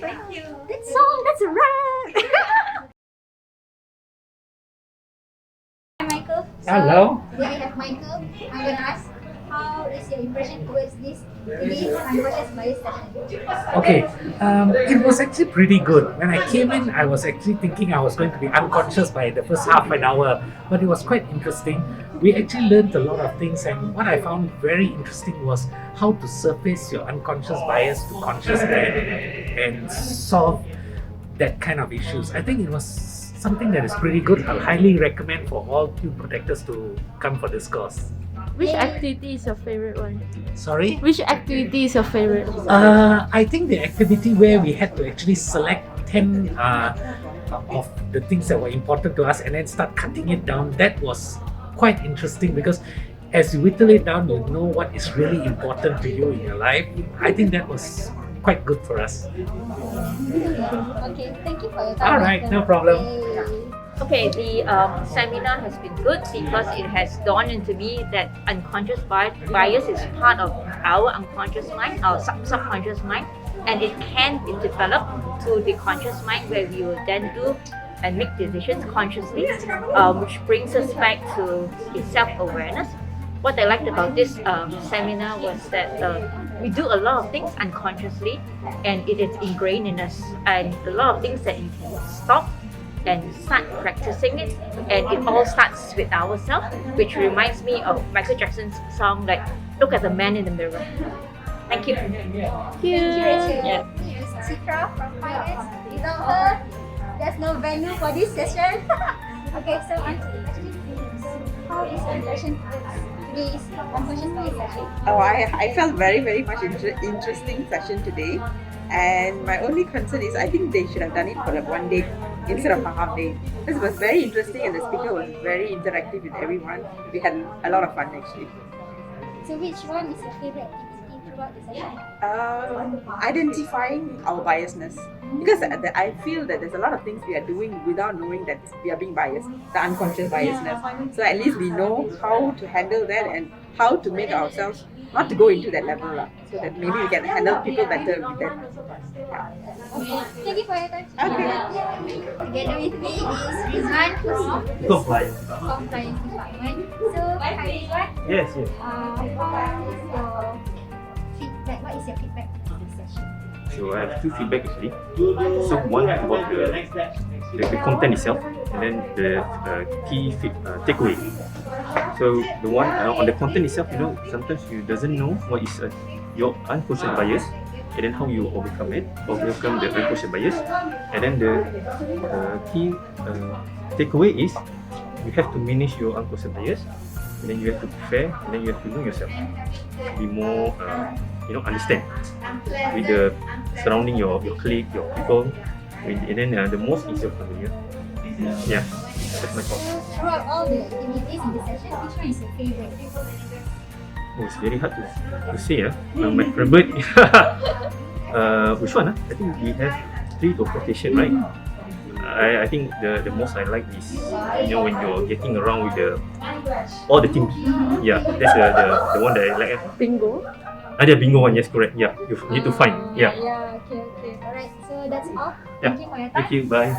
Thank you. That's all. That's a wrap. Hi, Michael. So, Hello. today I have Michael. I'm gonna ask, how is your impression towards this unconscious bias session? Okay, it was actually pretty good. When I came in, I was actually thinking I was going to be unconscious by the first half an hour, but it was quite interesting. We actually learned a lot of things, and what I found very interesting was how to surface your unconscious bias to conscious and solve that kind of issues. I think it was something that is pretty good. I'll highly recommend for all field protectors to come for this course. Which activity is your favorite one? Sorry? Which activity is your favorite? I think the activity where we had to actually select 10 of the things that were important to us and then start cutting it down, that was quite interesting because as you whittle it down, you know what is really important to you in your life. I think that was quite good for us. Okay, thank you for your time. All right, no problem. Yay. Okay, the seminar has been good because it has dawned into me that unconscious bias is part of our unconscious mind, our subconscious mind, and it can be developed to the conscious mind where we will then do and make decisions consciously, which brings us back to the self-awareness. What I liked about this seminar was that we do a lot of things unconsciously and it is ingrained in us, and a lot of things that you can stop and start practicing it, and it all starts with ourselves, which reminds me of Michael Jackson's song like "Look at the Man in the Mirror." Thank you. Thank you, Rachel. Yeah. This is Chitra from Finance. Without her, there's no venue for this session. Okay, so Auntie, actually, how is your impression towards today's unconscious bias session? Oh, I felt very much interesting session today, and my only concern is I think they should have done it for like one day instead of a half day. This was very interesting and the speaker was very interactive with everyone. We had a lot of fun actually. So which one is your favorite activity throughout the session? Identifying our biasness, because I feel that there's a lot of things we are doing without knowing that we are being biased, the unconscious biasness. So at least we know how to handle that and how to make ourselves not to go into that level, so that maybe we can handle people better with that. Okay, thank you for your time. Okay. Together with me is Rizwan from Compliance. Compliance Department. So, hi Rizwan. Yes. What is your feedback? What is your feedback on this session? So I have two feedback actually. So one about the content itself, and then the key takeaway. So the one on the content itself, sometimes you doesn't know what is your unconscious bias, and then how you overcome the unconscious bias, and then the key takeaway is you have to manage your unconscious bias, and then you have to be fair, and then you have to know yourself, be more understand with the surrounding your colleague, your people, and then the most is your family. Yeah, that's my thought. Throughout all the activities in the session, which one is your favorite? Oh, it's very hard to say. My favorite, which one? I think we have 3 to 4 sessions, right? I think the most I like is when you're getting around with all the teams. Yeah, that's the one that I like. Bingo. The bingo one, yes, correct. Yeah, you need to find. Yeah. Yeah, okay. Alright, so that's all. Yeah. Thank you for your time. Thank you. Bye.